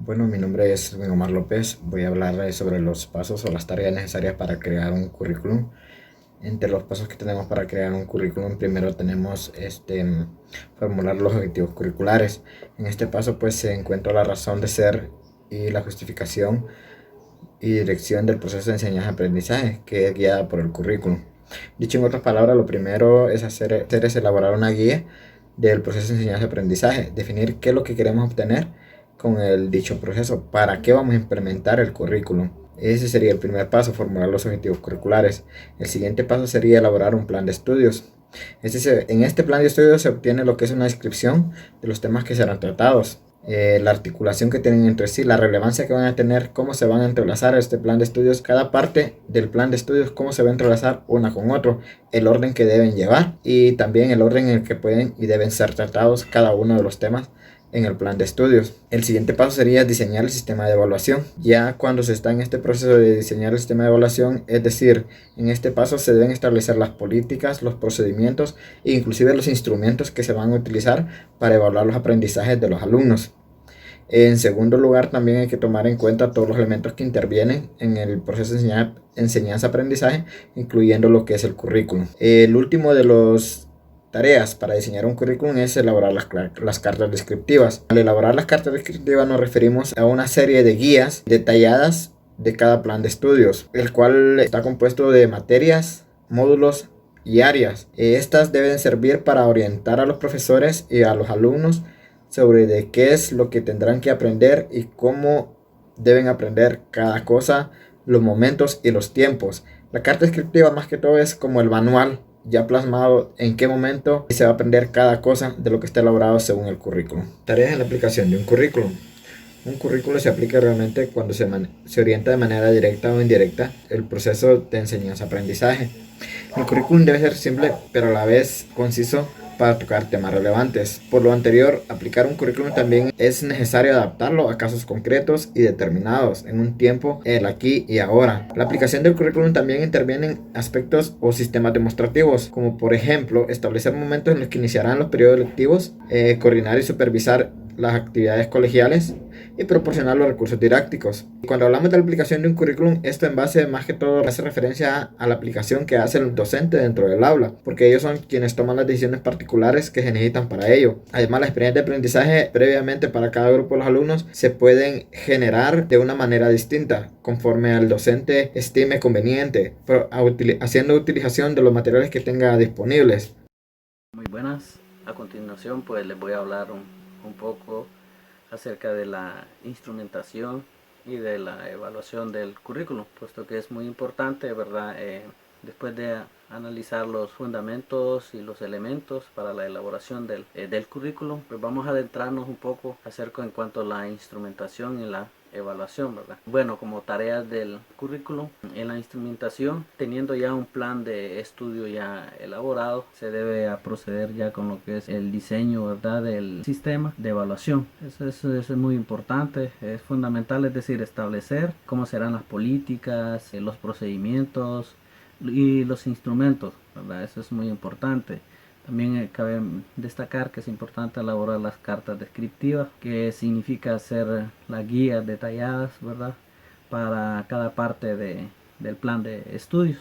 Bueno, mi nombre es Edwin Omar López. Voy a hablar sobre los pasos o las tareas necesarias para crear un currículum. Entre los pasos que tenemos para crear un currículum, primero tenemos formular los objetivos curriculares. En este paso pues se encuentra la razón de ser y la justificación y dirección del proceso de enseñanza-aprendizaje que es guiada por el currículum. Dicho en otras palabras, lo primero es hacer es elaborar una guía del proceso de enseñanza-aprendizaje, definir qué es lo que queremos obtener con el dicho proceso, para qué vamos a implementar el currículum. Ese sería el primer paso, formular los objetivos curriculares. El siguiente paso sería elaborar un plan de estudios. En este plan de estudios se obtiene lo que es una descripción de los temas que serán tratados, la articulación que tienen entre sí, la relevancia que van a tener, cómo se van a entrelazar este plan de estudios, cada parte del plan de estudios, cómo se va a entrelazar una con otro, el orden que deben llevar y también el orden en el que pueden y deben ser tratados cada uno de los temas en el plan de estudios. El siguiente paso sería diseñar el sistema de evaluación. Ya cuando se está en este proceso de diseñar el sistema de evaluación, es decir, en este paso se deben establecer las políticas, los procedimientos e inclusive los instrumentos que se van a utilizar para evaluar los aprendizajes de los alumnos. En segundo lugar, también hay que tomar en cuenta todos los elementos que intervienen en el proceso de enseñanza-aprendizaje, incluyendo lo que es el currículum. El último de los tareas para diseñar un currículum es elaborar las cartas descriptivas. Al elaborar las cartas descriptivas nos referimos a una serie de guías detalladas de cada plan de estudios, el cual está compuesto de materias, módulos y áreas. Estas deben servir para orientar a los profesores y a los alumnos sobre de qué es lo que tendrán que aprender y cómo deben aprender cada cosa, los momentos y los tiempos. La carta descriptiva más que todo es como el manual ya plasmado en qué momento se va a aprender cada cosa de lo que está elaborado según el currículum. Tareas en la aplicación de un currículum. Un currículo se aplica realmente cuando se orienta de manera directa o indirecta el proceso de enseñanza-aprendizaje. El currículum debe ser simple, pero a la vez conciso para tocar temas relevantes. Por lo anterior, aplicar un currículum también es necesario adaptarlo a casos concretos y determinados en un tiempo, el aquí y ahora. La aplicación del currículum también interviene en aspectos o sistemas demostrativos, como por ejemplo establecer momentos en los que iniciarán los periodos lectivos, coordinar y supervisar las actividades colegiales y proporcionar los recursos didácticos. Cuando hablamos de la aplicación de un currículum, esto en base más que todo hace referencia a la aplicación que hace el docente dentro del aula, porque ellos son quienes toman las decisiones particulares que se necesitan para ello. Además, las experiencias de aprendizaje previamente para cada grupo de los alumnos se pueden generar de una manera distinta, conforme al docente estime conveniente, haciendo utilización de los materiales que tenga disponibles. Muy buenas. A continuación pues les voy a hablar un poco acerca de la instrumentación y de la evaluación del currículum, puesto que es muy importante, ¿verdad? Después de analizar los fundamentos y los elementos para la elaboración del currículum, pues vamos a adentrarnos un poco acerca en cuanto a la instrumentación y la evaluación, ¿verdad? Bueno, como tareas del currículum, en la instrumentación, teniendo ya un plan de estudio ya elaborado, se debe a proceder ya con lo que es el diseño, ¿verdad?, del sistema de evaluación. Eso es muy importante, es fundamental, es decir, establecer cómo serán las políticas, los procedimientos y los instrumentos, ¿verdad? Eso es muy importante. También cabe destacar que es importante elaborar las cartas descriptivas, que significa hacer las guías detalladas, ¿verdad?, para cada parte del plan de estudios,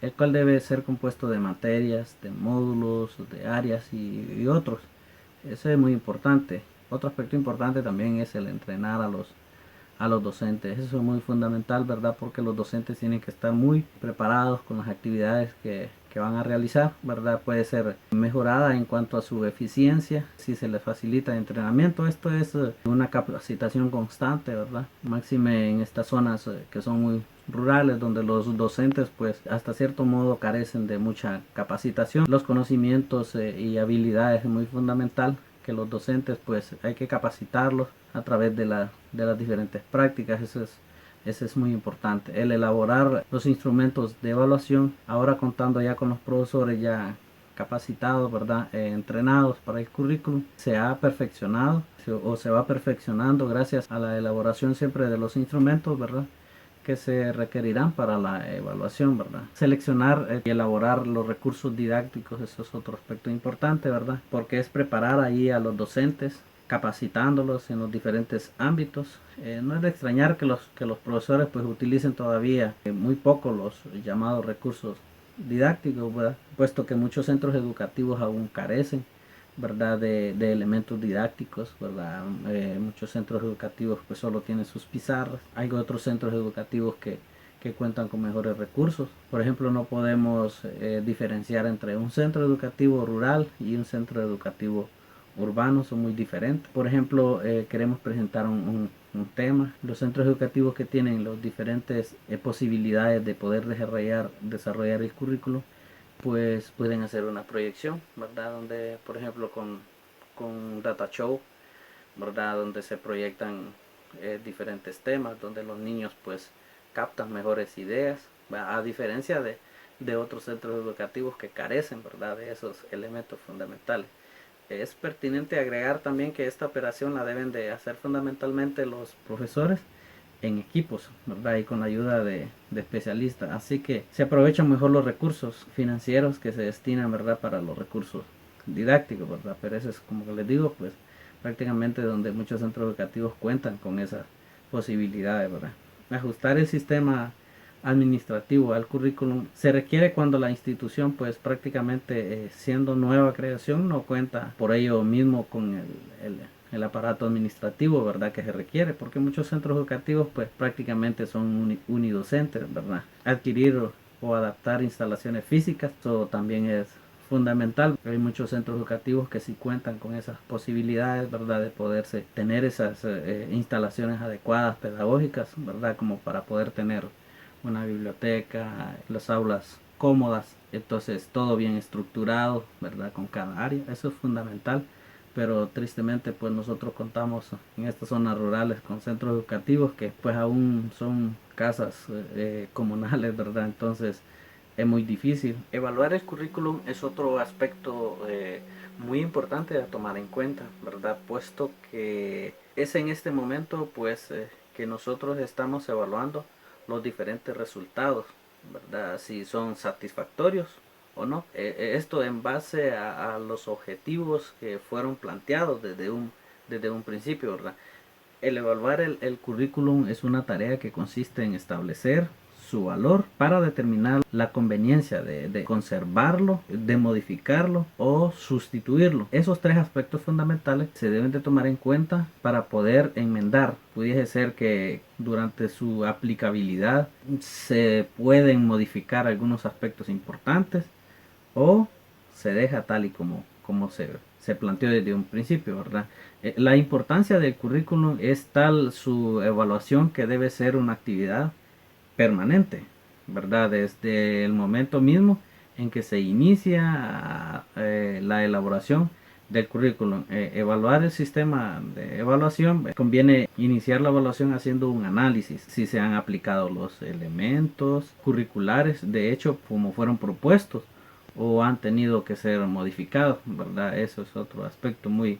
el cual debe ser compuesto de materias, de módulos, de áreas y otros. Eso es muy importante. Otro aspecto importante también es el entrenar a los docentes. Eso es muy fundamental, ¿verdad? Porque los docentes tienen que estar muy preparados con las actividades que van a realizar, ¿verdad? Puede ser mejorada en cuanto a su eficiencia si se les facilita el entrenamiento. Esto es una capacitación constante, ¿verdad? Máxime en estas zonas que son muy rurales, donde los docentes pues hasta cierto modo carecen de mucha capacitación. Los conocimientos y habilidades es muy fundamental que los docentes pues hay que capacitarlos a través de las diferentes prácticas. Eso es muy importante, el elaborar los instrumentos de evaluación, ahora contando ya con los profesores ya capacitados, ¿verdad?, entrenados para el currículum, se ha perfeccionado o se va perfeccionando gracias a la elaboración siempre de los instrumentos, ¿verdad?, que se requerirán para la evaluación, ¿verdad? Seleccionar y elaborar los recursos didácticos, eso es otro aspecto importante, ¿verdad? Porque es preparar ahí a los docentes capacitándolos en los diferentes ámbitos. No es de extrañar que los profesores pues utilicen todavía muy poco los llamados recursos didácticos, ¿verdad? Puesto que muchos centros educativos aún carecen, ¿verdad? De elementos didácticos, ¿verdad? Muchos centros educativos pues solo tienen sus pizarras. Hay otros centros educativos que cuentan con mejores recursos. Por ejemplo, no podemos diferenciar entre un centro educativo rural y un centro educativo urbano, son muy diferentes. Por ejemplo, queremos presentar un tema. Los centros educativos que tienen las diferentes posibilidades de poder desarrollar el currículo, pues pueden hacer una proyección, ¿verdad? Donde, por ejemplo, con Data Show, ¿verdad? Donde se proyectan diferentes temas, donde los niños pues captan mejores ideas, ¿verdad? A diferencia de otros centros educativos que carecen, ¿verdad? De esos elementos fundamentales. Es pertinente agregar también que esta operación la deben de hacer fundamentalmente los profesores en equipos, ¿verdad? Y con la ayuda de especialistas. Así que se aprovechan mejor los recursos financieros que se destinan, ¿verdad? Para los recursos didácticos, ¿verdad? Pero eso es, como les digo, pues prácticamente donde muchos centros educativos cuentan con esas posibilidades, ¿verdad? Ajustar el sistema administrativo al currículum se requiere cuando la institución pues prácticamente siendo nueva creación no cuenta por ello mismo con el aparato administrativo, ¿verdad? Que se requiere, porque muchos centros educativos pues prácticamente son unidocentes, ¿verdad? Adquirir o adaptar instalaciones físicas, eso también es fundamental. Hay muchos centros educativos que sí cuentan con esas posibilidades, ¿verdad? De poderse tener esas instalaciones adecuadas, pedagógicas, ¿verdad? Como para poder tener una biblioteca, las aulas cómodas, entonces todo bien estructurado, ¿verdad? Con cada área, eso es fundamental. Pero tristemente pues nosotros contamos en estas zonas rurales con centros educativos que pues aún son casas comunales, ¿verdad? Entonces es muy difícil. Evaluar el currículum es otro aspecto muy importante a tomar en cuenta, ¿verdad? Puesto que es en este momento pues que nosotros estamos evaluando los diferentes resultados, ¿verdad? Si son satisfactorios o no. Esto en base a los objetivos que fueron planteados desde un principio, ¿verdad? El evaluar el currículum es una tarea que consiste en establecer su valor para determinar la conveniencia de conservarlo, de modificarlo o sustituirlo. Esos tres aspectos fundamentales se deben de tomar en cuenta para poder enmendar. Pudiese ser que durante su aplicabilidad se pueden modificar algunos aspectos importantes o se deja tal y como se planteó desde un principio, ¿verdad? La importancia del currículum es tal su evaluación que debe ser una actividad permanente, ¿verdad? Desde el momento mismo en que se inicia la elaboración del currículum. Evaluar el sistema de evaluación, conviene iniciar la evaluación haciendo un análisis si se han aplicado los elementos curriculares, de hecho, como fueron propuestos o han tenido que ser modificados, ¿verdad? Eso es otro aspecto muy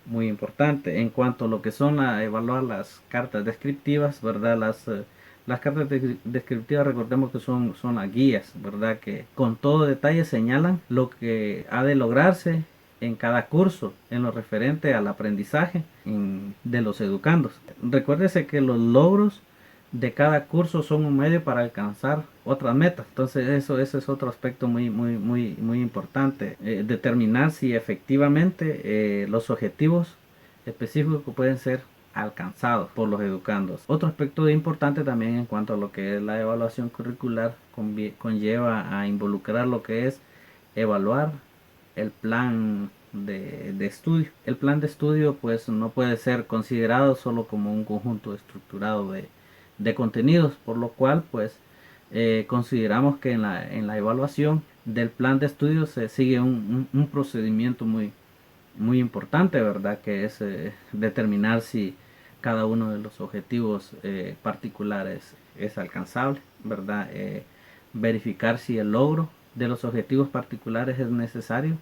importante. En cuanto a lo que son evaluar las cartas descriptivas, ¿verdad? Las cartas descriptivas, recordemos que son las guías, ¿verdad? Que con todo detalle señalan lo que ha de lograrse en cada curso en lo referente al aprendizaje de los educandos. Recuérdese que los logros de cada curso son un medio para alcanzar otras metas. Entonces eso es otro aspecto muy importante. Determinar si efectivamente los objetivos específicos pueden ser alcanzados por los educandos. Otro aspecto importante también en cuanto a lo que es la evaluación curricular conlleva a involucrar lo que es evaluar el plan de estudio. El plan de estudio pues no puede ser considerado solo como un conjunto estructurado de contenidos, por lo cual pues consideramos que en la evaluación del plan de estudio se sigue un procedimiento muy importante, ¿verdad? Que es determinar si cada uno de los objetivos particulares es alcanzable, ¿verdad? Verificar si el logro de los objetivos particulares es necesario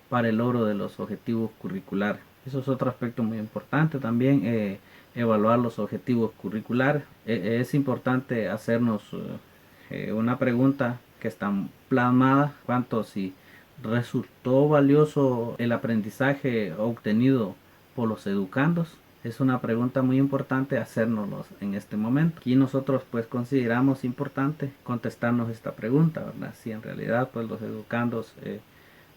para el logro de los objetivos curriculares. Eso es otro aspecto muy importante también, evaluar los objetivos curriculares. Es importante hacernos una pregunta que está plasmada, cuanto si resultó valioso el aprendizaje obtenido por los educandos? Es una pregunta muy importante hacérnoslos en este momento. Aquí nosotros pues consideramos importante contestarnos esta pregunta, ¿verdad? Si en realidad pues los educandos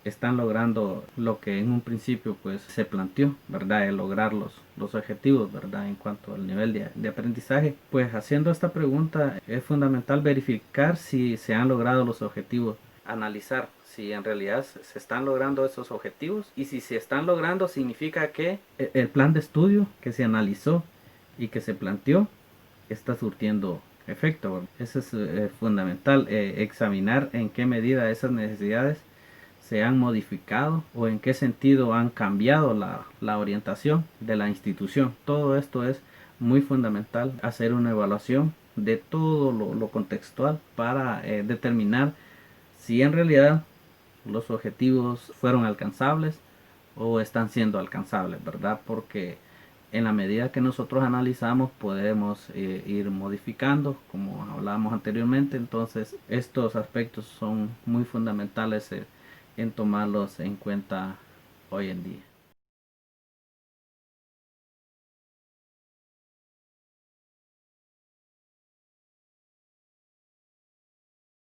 están logrando lo que en un principio pues se planteó, ¿verdad? De lograr los objetivos, ¿verdad? En cuanto al nivel de aprendizaje. Pues haciendo esta pregunta es fundamental verificar si se han logrado los objetivos, analizar si en realidad se están logrando esos objetivos, y si se están logrando significa que el plan de estudio que se analizó y que se planteó está surtiendo efecto. Eso es fundamental, examinar en qué medida esas necesidades se han modificado o en qué sentido han cambiado la orientación de la institución. Todo esto es muy fundamental, hacer una evaluación de todo lo contextual para determinar si en realidad los objetivos fueron alcanzables o están siendo alcanzables, ¿verdad? Porque en la medida que nosotros analizamos podemos ir modificando, como hablábamos anteriormente. Entonces estos aspectos son muy fundamentales en tomarlos en cuenta hoy en día.